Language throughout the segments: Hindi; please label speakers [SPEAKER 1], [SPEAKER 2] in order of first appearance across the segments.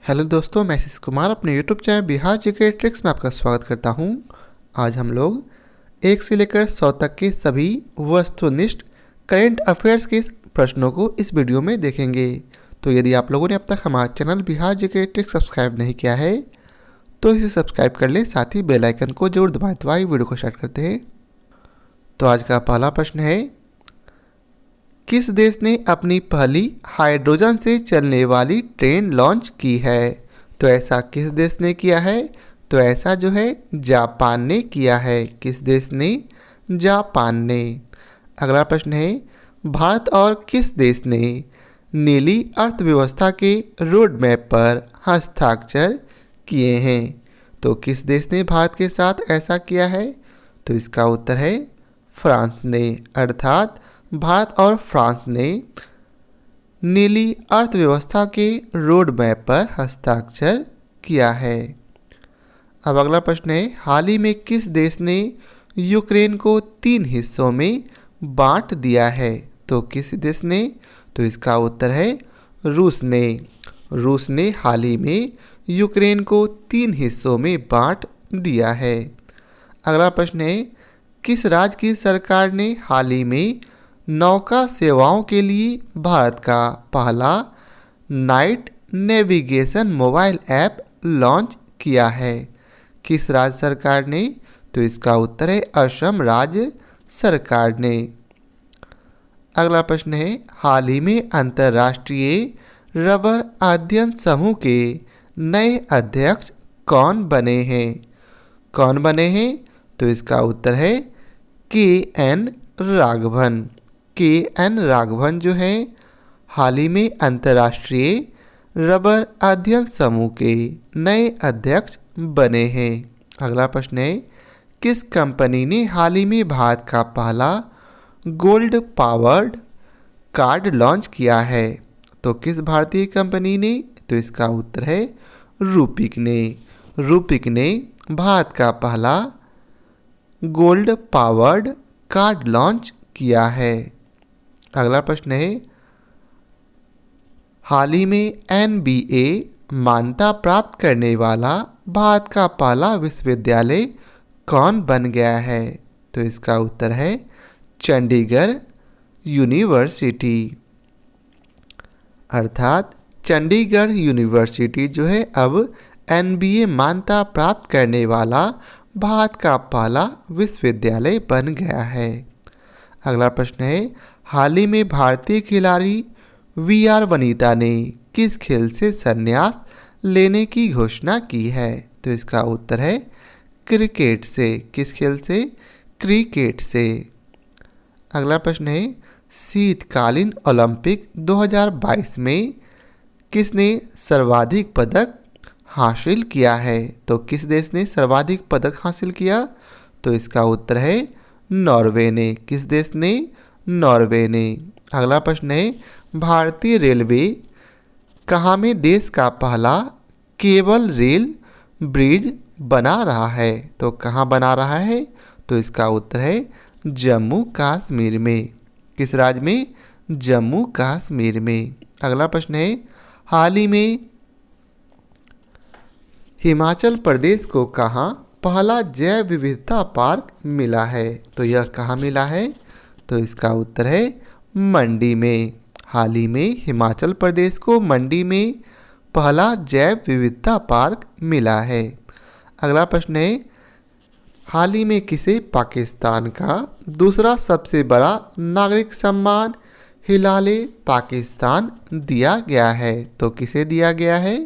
[SPEAKER 1] हेलो दोस्तों, मैं आशीष कुमार अपने YouTube channel Bihar GK tricks में आपका स्वागत करता हूं। आज हम लोग 1 से लेकर 100 तक के सभी वस्तुनिष्ठ करेंट अफेयर्स के प्रश्नों को इस वीडियो में देखेंगे। तो यदि आप लोगों ने अब तक हमारा channel Bihar GK tricks subscribe नहीं किया है तो इसे सब्सक्राइब कर लें, साथ ही बेल आइकन को जरूर दबाएं। तो आइए वीडियो को स्टार्ट करते हैं। तो आज का पहला प्रश्न है, किस देश ने अपनी पहली हाइड्रोजन से चलने वाली ट्रेन लॉन्च की है? तो ऐसा किस देश ने किया है? तो ऐसा जो है जापान ने किया है। किस देश ने? जापान ने। अगला प्रश्न है, भारत और किस देश ने नीली अर्थव्यवस्था के रोड मैप पर हस्ताक्षर किए हैं? तो किस देश ने भारत के साथ ऐसा किया है? तो इसका उत्तर है फ्रांस ने। अर्थात भारत और फ्रांस ने नीली अर्थव्यवस्था के रोड मैप पर हस्ताक्षर किया है। अब अगला प्रश्न है, हाल ही में किस देश ने यूक्रेन को 3 हिस्सों में बांट दिया है? तो किस देश ने? तो इसका उत्तर है रूस ने। रूस ने हाल ही में यूक्रेन को 3 हिस्सों में बांट दिया है। अगला प्रश्न है, किस राज्य की सरकार ने हाल ही में नौका सेवाओं के लिए भारत का पहला night navigation mobile app launch किया है? किस राज्य सरकार ने? तो इसका उत्तर है असम राज्य सरकार ने। अगला प्रश्न है, हाल ही में अंतर्राष्ट्रीय रबर अध्ययन समूह के नए अध्यक्ष कौन बने हैं? कौन बने हैं? तो इसका उत्तर है के.एन. राघवन। के.एन. राघवन जो है हाल ही में अंतर्राष्ट्रीय रबर अध्ययन समूह के नए अध्यक्ष बने हैं। अगला प्रश्न है, किस कंपनी ने हाल ही में भारत का पहला गोल्ड पावर्ड कार्ड लॉन्च किया है? तो किस भारतीय कंपनी ने? तो इसका उत्तर है रूपिक ने। रूपिक ने भारत का पहला गोल्ड पावर्ड कार्ड लॉन्च किया है। अगला प्रश्न है, हाल ही में एनबीए मान्यता प्राप्त करने वाला भारत का पहला विश्वविद्यालय कौन बन गया है? तो इसका उत्तर है चंडीगढ़ यूनिवर्सिटी। अर्थात चंडीगढ़ यूनिवर्सिटी जो है अब एनबीए मान्यता प्राप्त करने वाला भारत का पहला विश्वविद्यालय बन गया है। अगला प्रश्न है, हाल ही में भारतीय खिलाड़ी वी.आर. वनिता ने किस खेल से संन्यास लेने की घोषणा की है? तो इसका उत्तर है क्रिकेट से। किस खेल से? क्रिकेट से। अगला प्रश्न है, शीतकालीन ओलंपिक 2022 में किसने सर्वाधिक पदक हासिल किया है? तो किस देश ने सर्वाधिक पदक हासिल किया? तो इसका उत्तर है नॉर्वे ने। किस देश ने? नॉर्वे ने। अगला प्रश्न है, भारतीय रेलवे कहाँ में देश का पहला केबल रेल ब्रिज बना रहा है? तो कहाँ बना रहा है? तो इसका उत्तर है जम्मू कश्मीर में। किस राज्य में? जम्मू कश्मीर में। अगला प्रश्न है, हाल ही में हिमाचल प्रदेश को कहाँ पहला जैव विविधता पार्क मिला है? तो यह कहाँ मिला है? तो इसका उत्तर है मंडी में। हाल ही में हिमाचल प्रदेश को मंडी में पहला जैव विविधता पार्क मिला है। अगला प्रश्न है, हाल ही में किसे पाकिस्तान का दूसरा सबसे बड़ा नागरिक सम्मान हिलाले पाकिस्तान दिया गया है? तो किसे दिया गया है?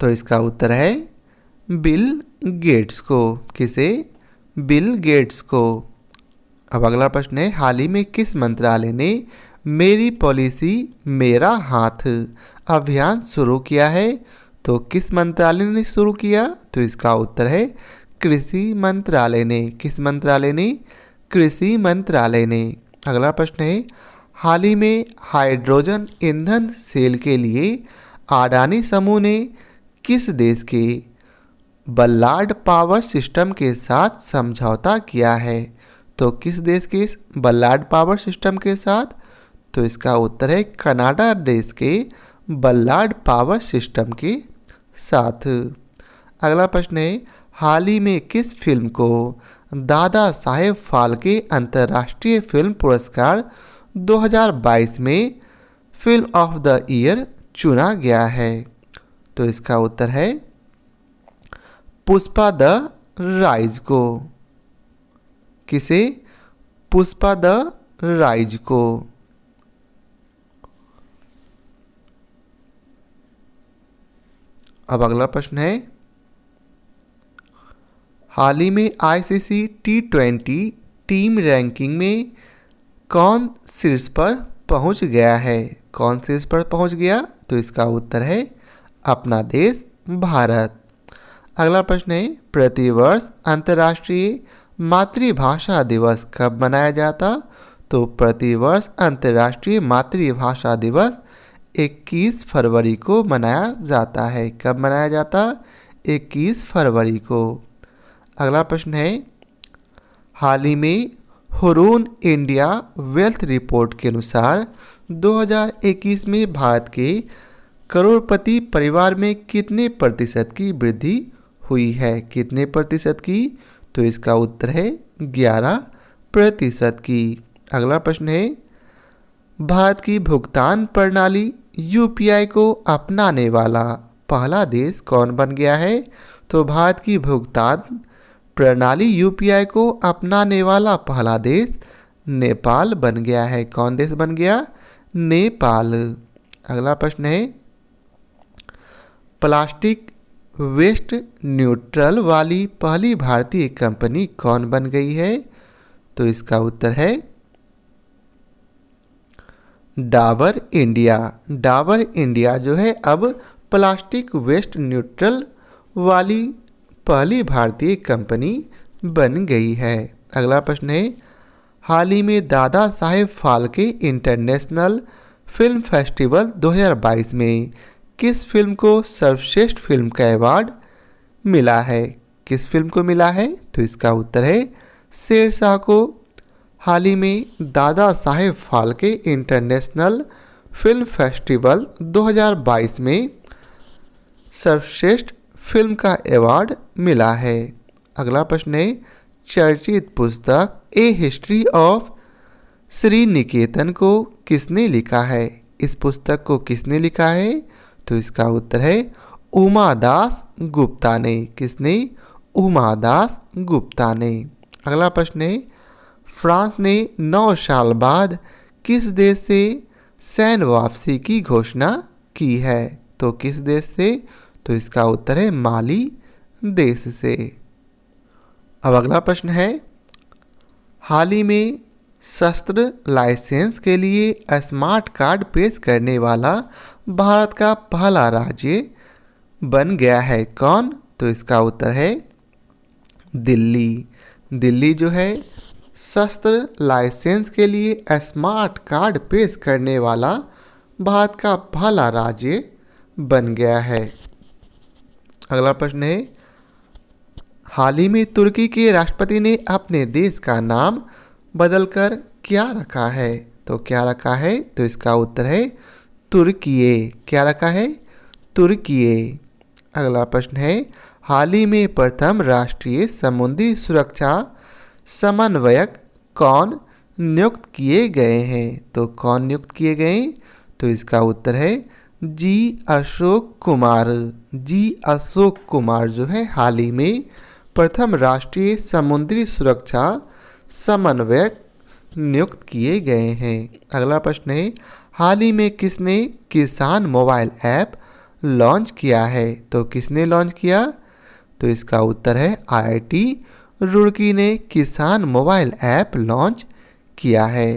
[SPEAKER 1] तो इसका उत्तर है बिल गेट्स को। किसे? बिल गेट्स को। अब अगला प्रश्न है, हाल ही में किस मंत्रालय ने मेरी पॉलिसी मेरा हाथ अभियान शुरू किया है? तो किस मंत्रालय ने शुरू किया? तो इसका उत्तर है कृषि मंत्रालय ने। किस मंत्रालय ने? कृषि मंत्रालय ने। अगला प्रश्न है, हाल ही में हाइड्रोजन ईंधन सेल के लिए अडानी समूह ने किस देश के बल्लार्ड पावर सिस्टम के साथ समझौता किया है? तो किस देश के बल्लार्ड पावर सिस्टम के साथ? तो इसका उत्तर है कनाडा देश के बल्लाड पावर सिस्टम के साथ। अगला प्रश्न है, हाल ही में किस फिल्म को दादा साहेब फाल्के अंतर्राष्ट्रीय फिल्म पुरस्कार 2022 में फिल्म ऑफ द ईयर चुना गया है? तो इसका उत्तर है पुष्पा द राइज को। किसे? पुष्पा द राइज को। अब अगला प्रश्न है, हाल ही में आईसीसी T20 टीम रैंकिंग में कौन शीर्ष पर पहुंच गया है? कौन शीर्ष पर पहुंच गया? तो इसका उत्तर है अपना देश भारत। अगला प्रश्न है, प्रतिवर्ष अंतर्राष्ट्रीय मातृभाषा दिवस कब मनाया जाता? तो प्रतिवर्ष अंतर्राष्ट्रीय मातृभाषा दिवस 21 फरवरी को मनाया जाता है। कब मनाया जाता? 21 फरवरी को। अगला प्रश्न है, हाल ही में हुरून इंडिया वेल्थ रिपोर्ट के अनुसार 2021 में भारत के करोड़पति परिवार में कितने प्रतिशत की वृद्धि हुई है? कितने प्रतिशत की? तो इसका उत्तर है 11% की। अगला प्रश्न है, भारत की भुगतान प्रणाली यूपीआई को अपनाने वाला पहला देश कौन बन गया है? तो भारत की भुगतान प्रणाली यूपीआई को अपनाने वाला पहला देश नेपाल बन गया है। कौन देश बन गया? नेपाल। अगला प्रश्न है, प्लास्टिक वेस्ट न्यूट्रल वाली पहली भारतीय कंपनी कौन बन गई है? तो इसका उत्तर है डाबर इंडिया। डाबर इंडिया जो है अब प्लास्टिक वेस्ट न्यूट्रल वाली पहली भारतीय कंपनी बन गई है। अगला प्रश्न है, हाल ही में Dada Saheb Phalke international film festival 2022 में किस फिल्म को सर्वश्रेष्ठ फिल्म का अवार्ड मिला है? किस फिल्म को मिला है? तो इसका उत्तर है शेरशाह को। हाल ही में Dada Saheb Phalke international film festival 2022 में सर्वश्रेष्ठ फिल्म का अवार्ड मिला है। अगला प्रश्न है, चर्चित पुस्तक ए हिस्ट्री ऑफ श्री निकेतन को किसने लिखा है? इस पुस्तक को किसने लिखा है? तो इसका उत्तर है उमादास गुप्ता ने। किसने? उमादास गुप्ता ने। अगला प्रश्न है, फ्रांस ने 9 साल बाद किस देश से सैन्य वापसी की घोषणा की है? तो किस देश से? तो इसका उत्तर है माली देश से। अब अगला प्रश्न है, हाल ही में शस्त्र लाइसेंस के लिए स्मार्ट कार्ड पेश करने वाला भारत का पहला राज्य बन गया है कौन? तो इसका उत्तर है दिल्ली। दिल्ली जो है शस्त्र लाइसेंस के लिए स्मार्ट कार्ड पेश करने वाला भारत का पहला राज्य बन गया है। अगला प्रश्न है, हाल ही में तुर्की के राष्ट्रपति ने अपने देश का नाम बदलकर क्या रखा है? तो क्या रखा है? तो इसका उत्तर है तुर्कीये। क्या रखा है? तुर्कीये। अगला प्रश्न है, हाल ही में प्रथम राष्ट्रीय समुद्री सुरक्षा समन्वयक कौन नियुक्त किए गए हैं? तो कौन नियुक्त किए गए? तो इसका उत्तर है जी अशोक कुमार। जी अशोक कुमार जो है हाल ही में प्रथम राष्ट्रीय समुद्री सुरक्षा समन्वयक नियुक्त किए गए हैं। अगला प्रश्न है, हाल ही में किसने किसान मोबाइल ऐप लॉन्च किया है? तो किसने लॉन्च किया? तो इसका उत्तर है आईआईटी रुड़की ने किसान मोबाइल ऐप लॉन्च किया है।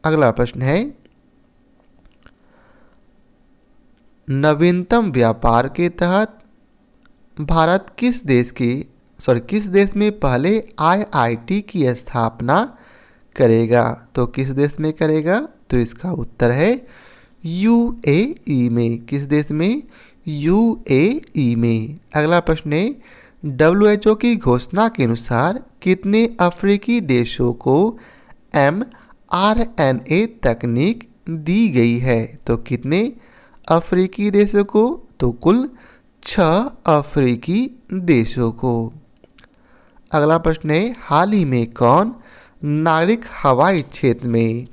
[SPEAKER 1] अगला प्रश्न है, नवीनतम व्यापार के तहत भारत किस देश में पहले आईआईटी की स्थापना करेगा? तो किस देश में करेगा? तो इसका उत्तर है यूएई में। किस देश में? यूएई में। अगला प्रश्न है, डब्ल्यूएचओ की घोषणा के अनुसार कितने अफ्रीकी देशों को mRNA तकनीक दी गई है? तो कितने अफ्रीकी देशों को? तो कुल 6 अफ्रीकी देशों को। अगला प्रश्न है, हाल ही में कौन नागरिक हवाई क्षेत्र में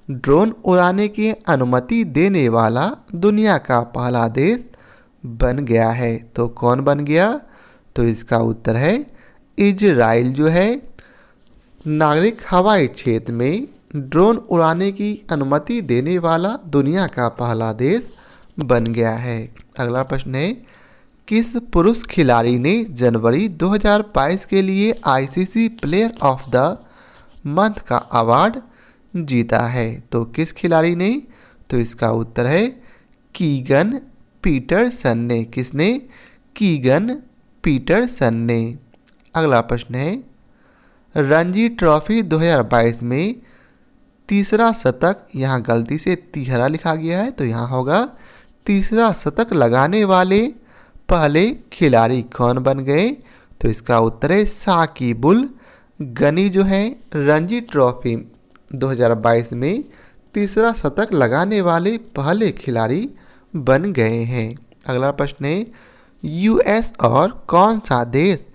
[SPEAKER 1] ड्रोन उड़ाने की अनुमति देने वाला दुनिया का पहला देश बन गया है? तो कौन बन गया? तो इसका उत्तर है इजराइल जो है नागरिक हवाई क्षेत्र में ड्रोन उड़ाने की अनुमति देने वाला दुनिया का पहला देश बन गया है। अगला प्रश्न है, किस पुरुष खिलाड़ी ने जनवरी 2022 के लिए ICC player of the month का अवार्ड जीता है? तो किस खिलाड़ी ने? तो इसका उत्तर है कीगन पीटरसन ने। किसने? कीगन पीटरसन ने। अगला प्रश्न है, रणजी ट्रॉफी 2022 में तीसरा शतक, यहाँ गलती से तिहरा लिखा गया है तो यहाँ होगा तीसरा शतक लगाने वाले पहले खिलाड़ी कौन बन गए? तो इसका उत्तर है साकिबुल गनी जो है रणजी ट्रॉफी 2022 में तीसरा शतक लगाने वाले पहले खिलाड़ी बन गए हैं। अगला प्रश्न है, यूएस और कौन सा देश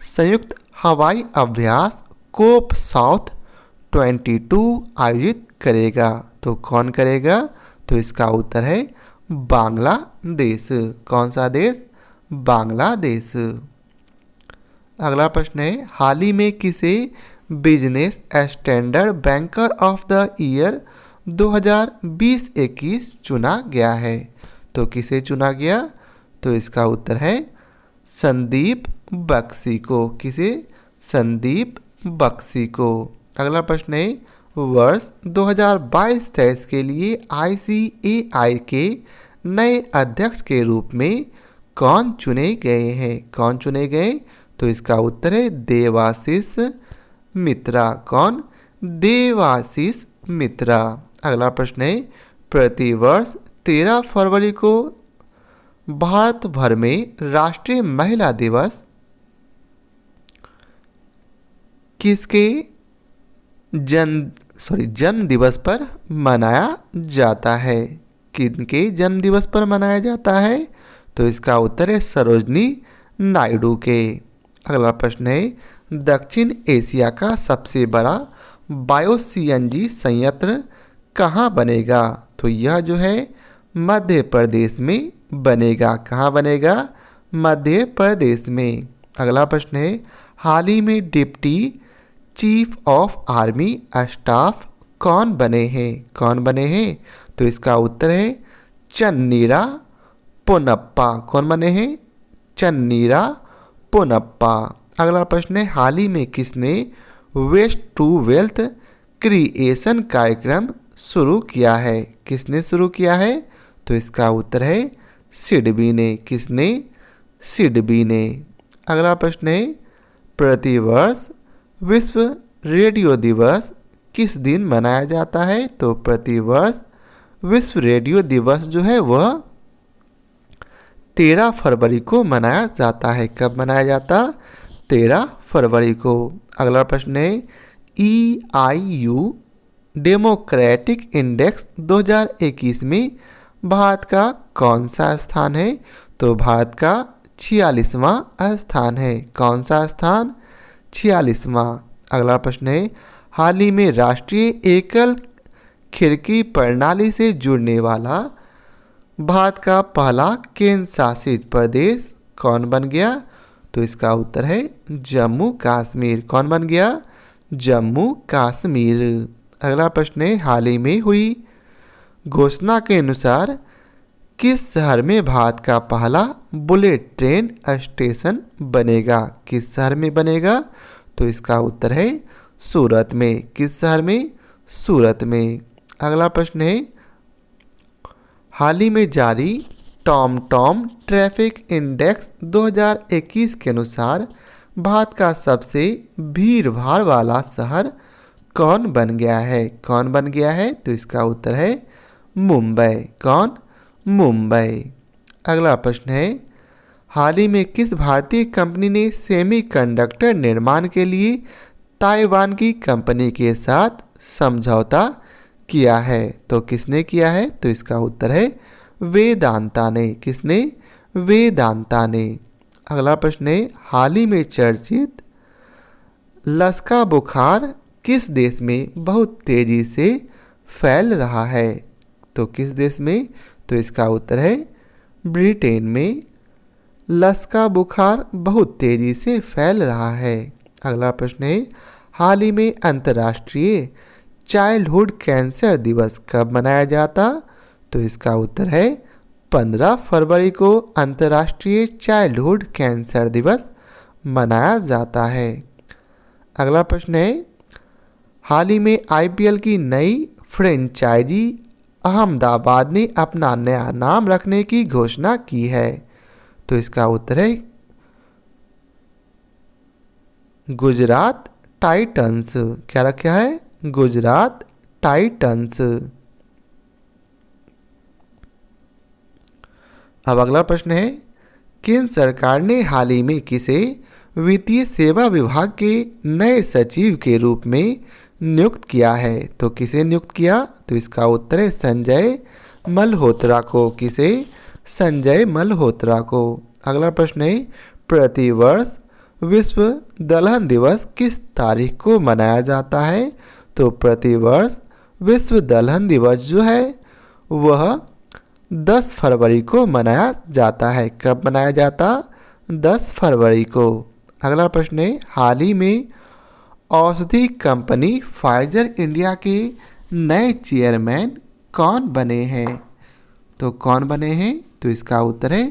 [SPEAKER 1] संयुक्त हवाई अभ्यास कोप साउथ 22 आयोजित करेगा? तो कौन करेगा? तो इसका उत्तर है बांग्लादेश। कौन सा देश? बांग्लादेश। अगला प्रश्न है, हाल ही में किसे business standard banker of the year 2020-21 चुना गया है? तो किसे चुना गया? तो इसका उत्तर है संदीप बख्शी को। किसे? संदीप बख्शी को। अगला प्रश्न है, वर्ष 2022-23 के लिए आईसीएआई के नए अध्यक्ष के रूप में कौन चुने गए हैं? कौन चुने गए? तो इसका उत्तर है देवाशीष मित्रा। कौन? देवाशीष मित्रा। अगला प्रश्न है, प्रतिवर्ष 13 फरवरी को भारत भर में राष्ट्रीय महिला दिवस किसके जन्म दिवस पर मनाया जाता है? किनके जन्म दिवस पर मनाया जाता है? तो इसका उत्तर है सरोजनी नायडू के। अगला प्रश्न है, दक्षिण एशिया का सबसे बड़ा बायो सीएनजी संयंत्र कहाँ बनेगा? तो यह जो है मध्य प्रदेश में बनेगा। कहाँ बनेगा? मध्य प्रदेश में। अगला प्रश्न है, हाल ही में deputy chief of army staff कौन बने हैं? कौन बने हैं? तो इसका उत्तर है चन्नीरा पोनप्पा। कौन बने हैं? चन्नीरा पोनप्पा। अगला प्रश्न है, हाल ही में किसने वेस्ट टू वेल्थ क्रिएशन कार्यक्रम शुरू किया है? किसने शुरू किया है? तो इसका उत्तर है सिडबी ने। किसने? सिडबी ने। अगला प्रश्न है, प्रतिवर्ष विश्व रेडियो दिवस किस दिन मनाया जाता है? तो प्रतिवर्ष विश्व रेडियो दिवस जो है वह 13 फरवरी को मनाया जाता है। कब मनाया जाता? 13 फरवरी को। अगला प्रश्न है, EIU डेमोक्रेटिक इंडेक्स 2021 में भारत का कौन सा स्थान है? तो भारत का 46वां स्थान है। कौन सा स्थान? 46वां। अगला प्रश्न है, हाल ही में राष्ट्रीय एकल खिड़की प्रणाली से जुड़ने वाला भारत का पहला केंद्र शासित प्रदेश कौन बन गया? तो इसका उत्तर है जम्मू कश्मीर। कौन बन गया? जम्मू कश्मीर। अगला प्रश्न है, हाल ही में हुई घोषणा के अनुसार किस शहर में भारत का पहला बुलेट ट्रेन स्टेशन बनेगा? किस शहर में बनेगा? तो इसका उत्तर है सूरत में। किस शहर में? सूरत में। अगला प्रश्न है, हाल ही में जारी टॉम ट्रैफिक इंडेक्स 2021 के अनुसार भारत का सबसे भीड़ भाड़ वाला शहर कौन बन गया है? कौन बन गया है? तो इसका उत्तर है मुंबई। कौन? मुंबई। अगला प्रश्न है, हाल ही में किस भारतीय कंपनी ने सेमीकंडक्टर निर्माण के लिए ताइवान की कंपनी के साथ समझौता किया है? तो किसने किया है? तो इसका उत्तर है वेदांता ने। किसने? वेदांता ने। अगला प्रश्न है, हाल ही में चर्चित लसका बुखार किस देश में बहुत तेजी से फैल रहा है? तो किस देश में? तो इसका उत्तर है ब्रिटेन में लसका बुखार बहुत तेजी से फैल रहा है। अगला प्रश्न है, हाल ही में अंतर्राष्ट्रीय चाइल्डहुड कैंसर दिवस कब मनाया जाता? तो इसका उत्तर है 15 फरवरी को अंतर्राष्ट्रीय चाइल्डहुड कैंसर दिवस मनाया जाता है। अगला प्रश्न है, हाल ही में आईपीएल की नई फ्रेंचाइजी अहमदाबाद ने अपना नया नाम रखने की घोषणा की है। तो इसका उत्तर है गुजरात टाइटंस। क्या रखा है? गुजरात टाइटंस। अब अगला प्रश्न है, केंद्र सरकार ने हाल ही में किसे वित्तीय सेवा विभाग के नए सचिव के रूप में नियुक्त किया है? तो किसे नियुक्त किया? तो इसका उत्तर है संजय मल्होत्रा को। किसे? संजय मल्होत्रा को। अगला प्रश्न है, प्रतिवर्ष विश्व दलहन दिवस किस तारीख को मनाया जाता है? तो प्रतिवर्ष विश्व दलहन दिवस जो है वह 10 फरवरी को मनाया जाता है। कब मनाया जाता? 10 फरवरी को। अगला प्रश्न है, हाल ही में औषधि कंपनी फाइजर इंडिया के नए चेयरमैन कौन बने हैं? तो कौन बने हैं? तो इसका उत्तर है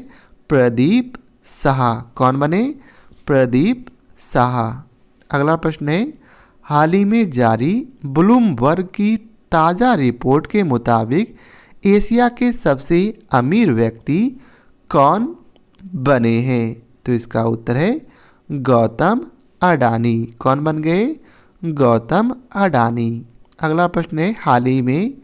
[SPEAKER 1] प्रदीप साहा। कौन बने? प्रदीप साहा। अगला प्रश्न है, हाल ही में जारी ब्लूमबर्ग की ताज़ा रिपोर्ट के मुताबिक एशिया के सबसे अमीर व्यक्ति कौन बने हैं? तो इसका उत्तर है गौतम अडानी। कौन बन गए? गौतम अडानी। अगला प्रश्न है, हाल ही में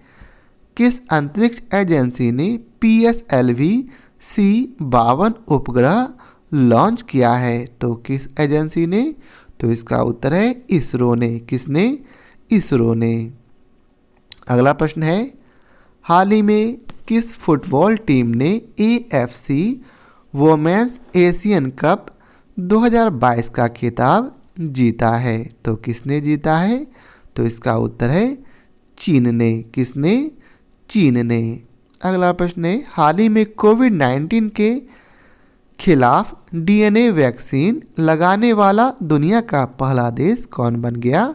[SPEAKER 1] किस अंतरिक्ष एजेंसी ने PSLV C52 उपग्रह लॉन्च किया है? तो किस एजेंसी ने? तो इसका उत्तर है इसरो ने। किसने? इसरो ने। अगला प्रश्न है, हाल ही में किस फुटबॉल टीम ने AFC वुमेन्स एशियन कप 2022 का खिताब जीता है? तो किसने जीता है? तो इसका उत्तर है चीन ने। किसने? चीन ने। अगला प्रश्न है, हाल ही में कोविड-19 के खिलाफ DNA वैक्सीन लगाने वाला दुनिया का पहला देश कौन बन गया?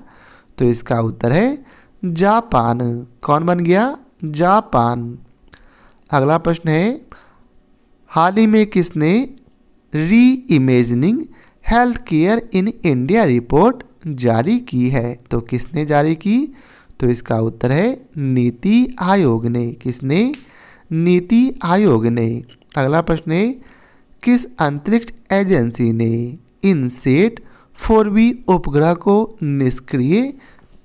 [SPEAKER 1] तो इसका उत्तर है जापान। कौन बन गया? जापान। अगला प्रश्न है, हाल ही में किसने री imagining health care in India report जारी की है? तो किसने जारी की? तो इसका उत्तर है नीति आयोग ने। किसने? नीति आयोग ने। अगला प्रश्न है, किस अंतरिक्ष एजेंसी ने इनसेट 4B उपग्रह को निष्क्रिय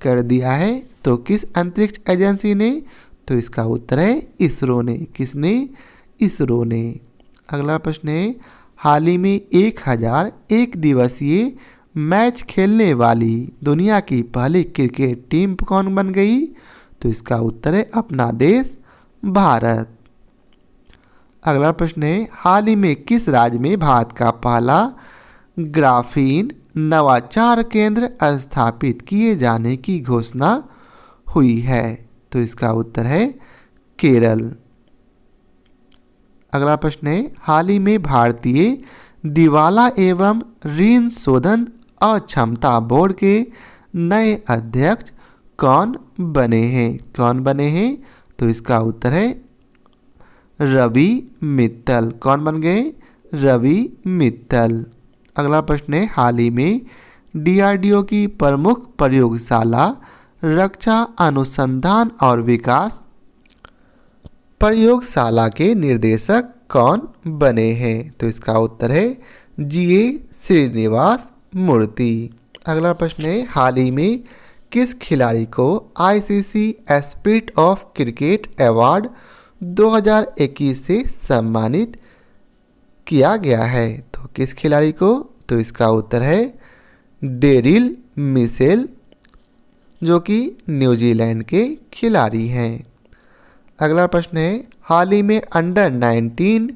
[SPEAKER 1] कर दिया है? तो किस अंतरिक्ष एजेंसी ने? तो इसका उत्तर है इसरो ने। किसने? इसरो ने। अगला प्रश्न है, हाल ही में 1001 दिवसीय मैच खेलने वाली दुनिया की पहली क्रिकेट टीम कौन बन गई? तो इसका उत्तर है अपना देश भारत। अगला प्रश्न है, हाल ही में किस राज्य में भारत का पहला ग्राफीन नवाचार केंद्र स्थापित किए जाने की घोषणा हुई है? तो इसका उत्तर है केरल। अगला प्रश्न है, हाल ही में भारतीय दिवाला एवं ऋण शोधन अक्षमता बोर्ड के नए अध्यक्ष कौन बने हैं? कौन बने हैं? तो इसका उत्तर है रवि मित्तल। कौन बन गए? रवि मित्तल। अगला प्रश्न है, हाल ही में DRDO की प्रमुख प्रयोगशाला रक्षा अनुसंधान और विकास प्रयोगशाला के निर्देशक कौन बने हैं? तो इसका उत्तर है GA श्रीनिवास मूर्ति। अगला प्रश्न है, हाल ही में किस खिलाड़ी को ICC spirit of cricket award 2021 से सम्मानित किया गया है? तो किस खिलाड़ी को? तो इसका उत्तर है डेरिल मिशेल, जो कि न्यूजीलैंड के खिलाड़ी हैं। अगला प्रश्न है, हाल ही में अंडर 19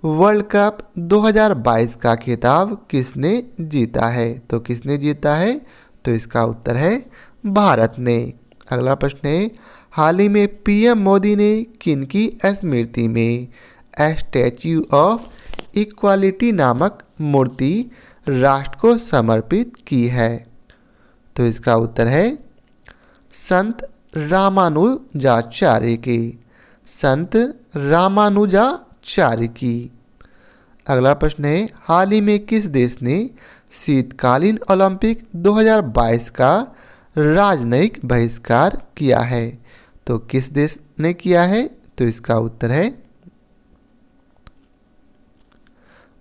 [SPEAKER 1] वर्ल्ड कप 2022 का खिताब किसने जीता है? तो किसने जीता है? तो इसका उत्तर है भारत ने। अगला प्रश्न है, हाल ही में पीएम मोदी ने किनकी स्मृति में स्टैच्यू ऑफ इक्वालिटी नामक मूर्ति राष्ट्र को समर्पित की है? तो इसका उत्तर है संत रामानुजाचार्य की। संत रामानुजाचार्य की। अगला प्रश्न है, हाल ही में किस देश ने शीतकालीन ओलंपिक 2022 का राजनयिक बहिष्कार किया है? तो किस देश ने किया है? तो इसका उत्तर है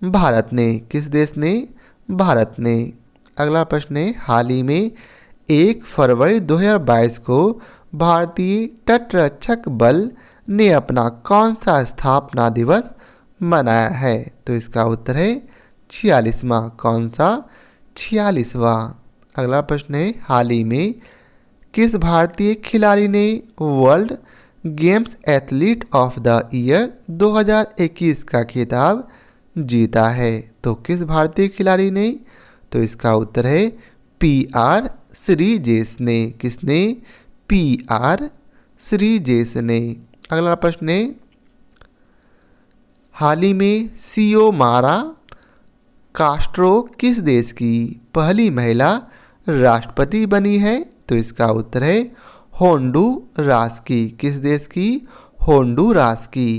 [SPEAKER 1] भारत ने। किस देश ने? भारत ने। अगला प्रश्न है, हाल ही में 1 फरवरी 2022 को भारतीय तटरक्षक बल ने अपना कौन सा स्थापना दिवस मनाया है? तो इसका उत्तर है 46वां। कौन सा? 46वां। अगला प्रश्न है, हाल ही में किस भारतीय खिलाड़ी ने world games athlete of the year 2021 का खिताब जीता है? तो किस भारतीय खिलाड़ी ने? तो इसका उत्तर है PR श्रीजेश ने। किसने? PR श्रीजेश ने। अगला प्रश्न है, हाल ही में सियोमारा कास्ट्रो किस देश की पहली महिला राष्ट्रपति बनी है? तो इसका उत्तर है होंडुरास की। किस देश की? होंडुरास की।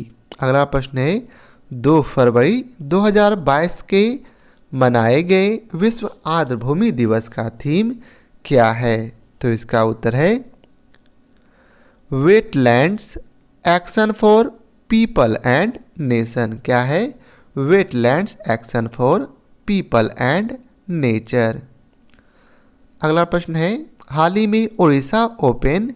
[SPEAKER 1] अगला प्रश्न है, 2 फरवरी 2022 के मनाए गए विश्व आर्द्रभूमि दिवस का थीम क्या है? तो इसका उत्तर है wetlands action for people and nation. क्या है? Wetlands action for people and nature. अगला प्रश्न है, हाल ही में ओडिशा ओपन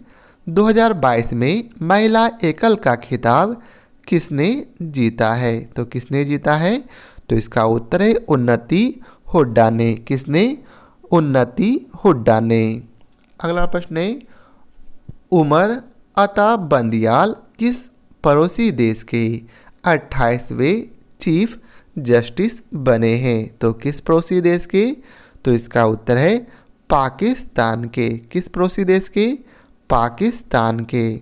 [SPEAKER 1] 2022 में महिला एकल का खिताब किसने जीता है? तो किसने जीता है? तो इसका उत्तर है उन्नति हुड्डा ने। किसने? उन्नति हुड्डा ने। अगला प्रश्न है, उमर अता बंदियाल किस पड़ोसी देश के 28वें चीफ जस्टिस बने हैं? तो किस पड़ोसी देश के? तो इसका उत्तर है पाकिस्तान के। किस पड़ोसी देश के? पाकिस्तान के।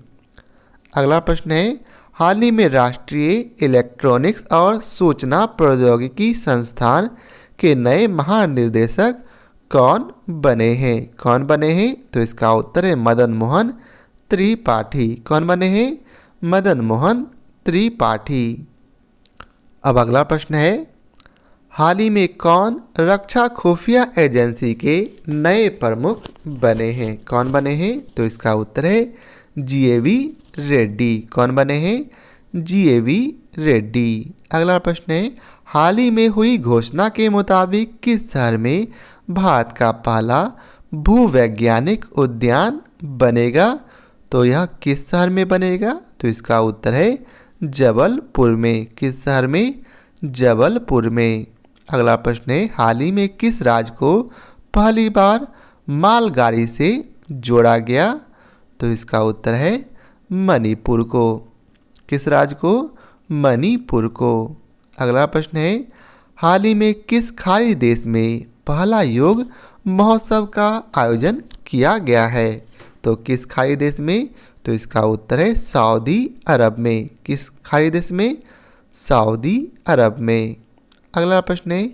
[SPEAKER 1] अगला प्रश्न है, हाल ही में राष्ट्रीय इलेक्ट्रॉनिक्स और सूचना प्रौद्योगिकी संस्थान के नए महानिदेशक कौन बने हैं? कौन बने हैं? तो इसका उत्तर है मदन मोहन त्रिपाठी। कौन बने हैं? मदन मोहन त्रिपाठी। अब अगला प्रश्न है, हाल ही में कौन रक्षा खुफिया एजेंसी के नए प्रमुख बने हैं? कौन बने हैं? तो इसका उत्तर है GAV रेड्डी। कौन बने हैं? GAV रेड्डी। अगला प्रश्न है, हाल ही में हुई घोषणा के मुताबिक किस शहर में भारत का पहला भूवैज्ञानिक उद्यान बनेगा? तो यह किस शहर में बनेगा? तो इसका उत्तर है जबलपुर में। किस शहर में? जबलपुर में। अगला प्रश्न है, हाल ही में किस राज्य को पहली बार मालगाड़ी से जोड़ा गया? तो इसका उत्तर है मणिपुर को। किस राज्य को? मणिपुर को। अगला प्रश्न है, हाल ही में किस खाड़ी देश में पहला योग महोत्सव का आयोजन किया गया है? तो किस खाड़ी देश में? तो इसका उत्तर है सऊदी अरब में। किस खाड़ी देश में? सऊदी अरब में। अगला प्रश्न है,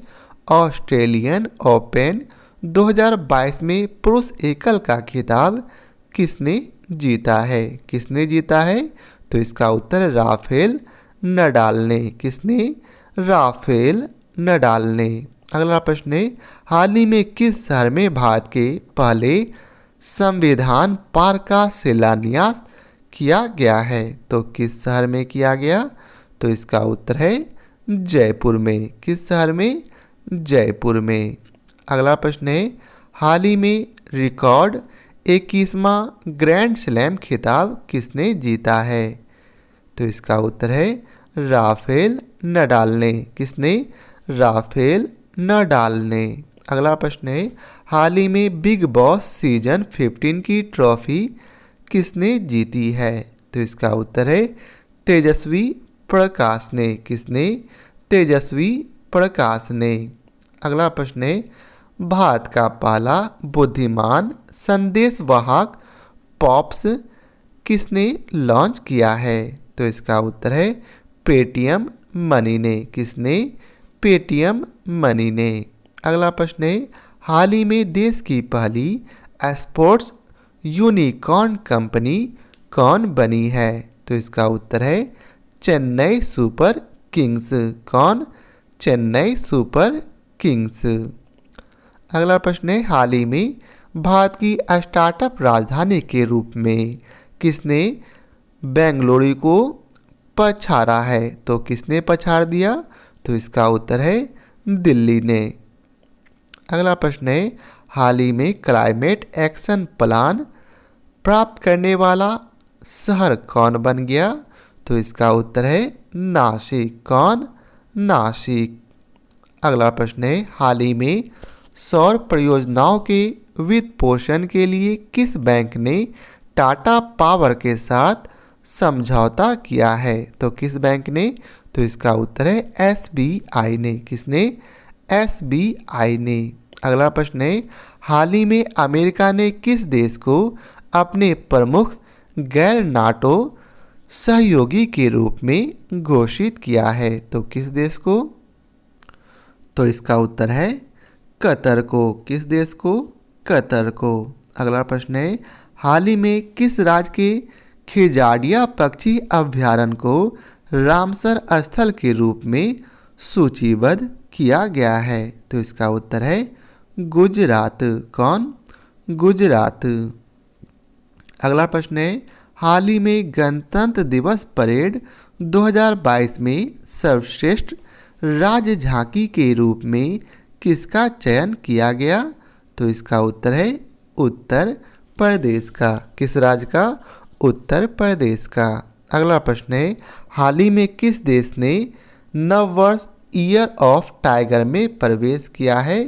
[SPEAKER 1] ऑस्ट्रेलियन ओपन 2022 में पुरुष एकल का खिताब किसने जीता है? किसने जीता है? तो इसका उत्तर है राफेल नडाल ने। किसने? राफेल नडाल ने। अगला प्रश्न है, हाल ही में किस शहर में भारत के पहले संविधान पार्क का शिलान्यास किया गया है? तो किस शहर में किया गया? तो इसका उत्तर है जयपुर में। किस शहर में? जयपुर में। अगला प्रश्न है, हाल ही में रिकॉर्ड 21वां ग्रैंड स्लैम खिताब किसने जीता है? तो इसका उत्तर है राफेल नडाल ने। किसने? राफेल नडाल ने। अगला प्रश्न है, हाल ही में बिग बॉस सीजन 15 की ट्रॉफी किसने जीती है? तो इसका उत्तर है तेजस्वी प्रकाश ने। किसने? तेजस्वी प्रकाश ने। अगला प्रश्न है भारत का पहला बुद्धिमान संदेश वाहक पॉप्स किसने लॉन्च किया है? तो इसका उत्तर है पेटीएम मनी ने। किसने? पेटीएम मनी ने। अगला प्रश्न है हाल ही में देश की पहली स्पोर्ट्स यूनिकॉर्न कंपनी कौन बनी है? तो इसका उत्तर है चेन्नई सुपर किंग्स। कौन? Chennai Super Kings. अगला प्रश्न है हाल ही में भारत की स्टार्टअप राजधानी के रूप में किसने बेंगलुरु को पछाड़ा है? तो किसने पछाड़ दिया? तो इसका उत्तर है दिल्ली ने। अगला प्रश्न है हाल ही में क्लाइमेट एक्शन प्लान प्राप्त करने वाला शहर कौन बन गया? तो इसका उत्तर है नासिक। कौन? नासिक। अगला प्रश्न है हाल ही में सौर परियोजनाओं के वित्त पोषण के लिए किस बैंक ने टाटा पावर के साथ समझौता किया है? तो किस बैंक ने? तो इसका उत्तर है एसबीआई ने। किसने? एसबीआई ने। अगला प्रश्न है हाल ही में अमेरिका ने किस देश को अपने प्रमुख गैर नाटो सहयोगी के रूप में घोषित किया है? तो किस देश को? तो इसका उत्तर है कतर को। किस देश को? कतर को। अगला प्रश्न है हाल ही में किस राज्य के खिजाड़िया पक्षी अभ्यारण्य को रामसर स्थल के रूप में सूचीबद्ध किया गया है? तो इसका उत्तर है गुजरात। कौन? गुजरात। अगला प्रश्न है हाल ही में गणतंत्र दिवस परेड 2022 में सर्वश्रेष्ठ राज्य झांकी के रूप में किसका चयन किया गया? तो इसका उत्तर है उत्तर प्रदेश का। किस राज्य का? उत्तर प्रदेश का। अगला प्रश्न है हाल ही में किस देश ने नववर्ष ईयर ऑफ टाइगर में प्रवेश किया है?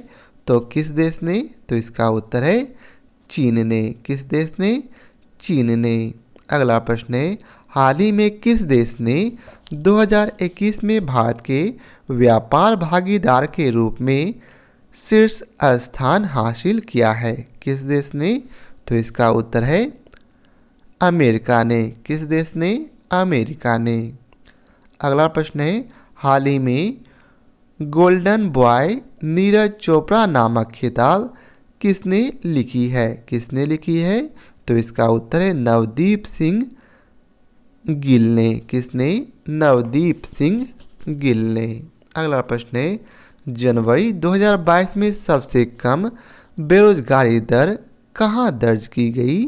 [SPEAKER 1] तो किस देश ने? तो इसका उत्तर है चीन ने। किस देश ने? चीन ने। अगला प्रश्न है हाल ही में किस देश ने 2021 में भारत के व्यापार भागीदार के रूप में शीर्ष स्थान हासिल किया है? किस देश ने? तो इसका उत्तर है अमेरिका ने। किस देश ने? अमेरिका ने। अगला प्रश्न है हाल ही में गोल्डन बॉय नीरज चोपड़ा नामक खिताब किसने लिखी है? किसने लिखी है? तो इसका उत्तर है नवदीप सिंह गिल ने। किसने? नवदीप सिंह गिल ने। अगला प्रश्न है जनवरी 2022 में सबसे कम बेरोजगारी दर कहाँ दर्ज की गई?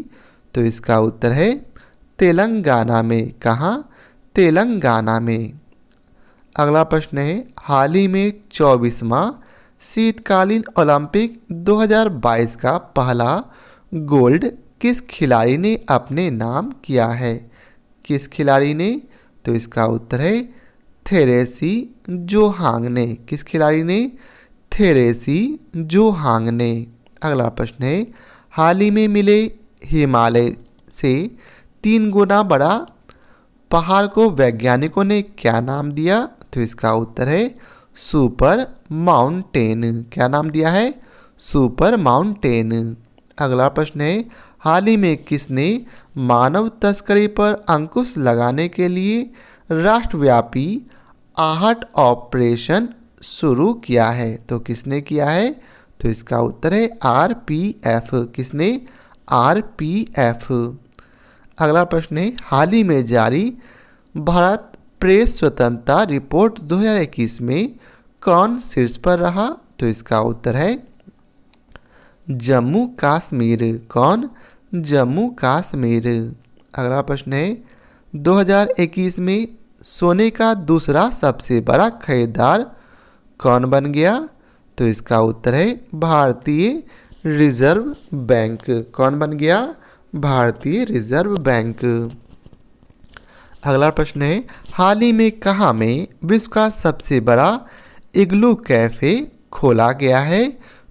[SPEAKER 1] तो इसका उत्तर है तेलंगाना में। कहाँ? तेलंगाना में। अगला प्रश्न है हाल ही में 24वां शीतकालीन ओलंपिक 2022 का पहला गोल्ड किस खिलाड़ी ने अपने नाम किया है? किस खिलाड़ी ने? तो इसका उत्तर है थेरेसी जोहांग ने। किस खिलाड़ी ने? थेरेसी जोहांग ने। अगला प्रश्न है हाल ही में मिले हिमालय से 3 गुना बड़ा पहाड़ को वैज्ञानिकों ने क्या नाम दिया? तो इसका उत्तर है सुपर माउंटेन। क्या नाम दिया है? Super mountain. अगला प्रश्न है हाल ही में किसने मानव तस्करी पर अंकुश लगाने के लिए राष्ट्रव्यापी आहट ऑपरेशन शुरू किया है? तो किसने किया है? तो इसका उत्तर है आरपीएफ। किसने? आरपीएफ। अगला प्रश्न है हाल ही में जारी भारत प्रेस स्वतंत्रता रिपोर्ट 2021 में कौन शीर्ष पर रहा? तो इसका उत्तर है जम्मू कश्मीर। कौन? जम्मू कश्मीर। अगला प्रश्न है 2021 में सोने का दूसरा सबसे बड़ा खरीदार कौन बन गया? तो इसका उत्तर है भारतीय रिजर्व बैंक। कौन बन गया? भारतीय रिजर्व बैंक। अगला प्रश्न है हाल ही में कहाँ में विश्व का सबसे बड़ा इग्लू कैफे खोला गया है?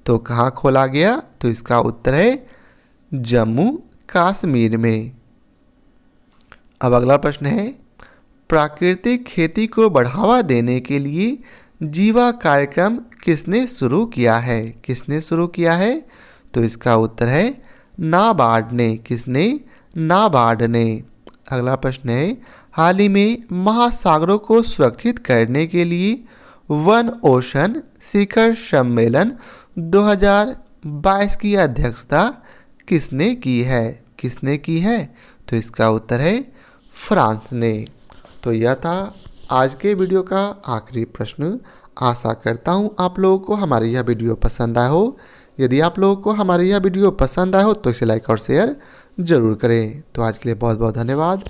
[SPEAKER 1] तो कहाँ खोला गया? तो इसका उत्तर है जम्मू कश्मीर में। अब अगला प्रश्न है, प्राकृतिक खेती को बढ़ावा देने के लिए जीवा कार्यक्रम किसने शुरू किया है? किसने शुरू किया है? तो इसका उत्तर है नाबार्ड ने। किसने? नाबार्ड ने। अगला प्रश्न है, हाल ही में महासागरों को सुरक्षित करने के लिए वन ओशन शिखर सम्मेलन 2022 की अध्यक्षता किसने की है? किसने की है? तो इसका उत्तर है फ्रांस ने। तो यह था आज के वीडियो का आखिरी प्रश्न। आशा करता हूँ आप लोगों को हमारी यह वीडियो पसंद आया हो। यदि आप लोगों को हमारी यह वीडियो पसंद आया हो तो इसे लाइक और शेयर ज़रूर करें। तो आज के लिए बहुत बहुत धन्यवाद।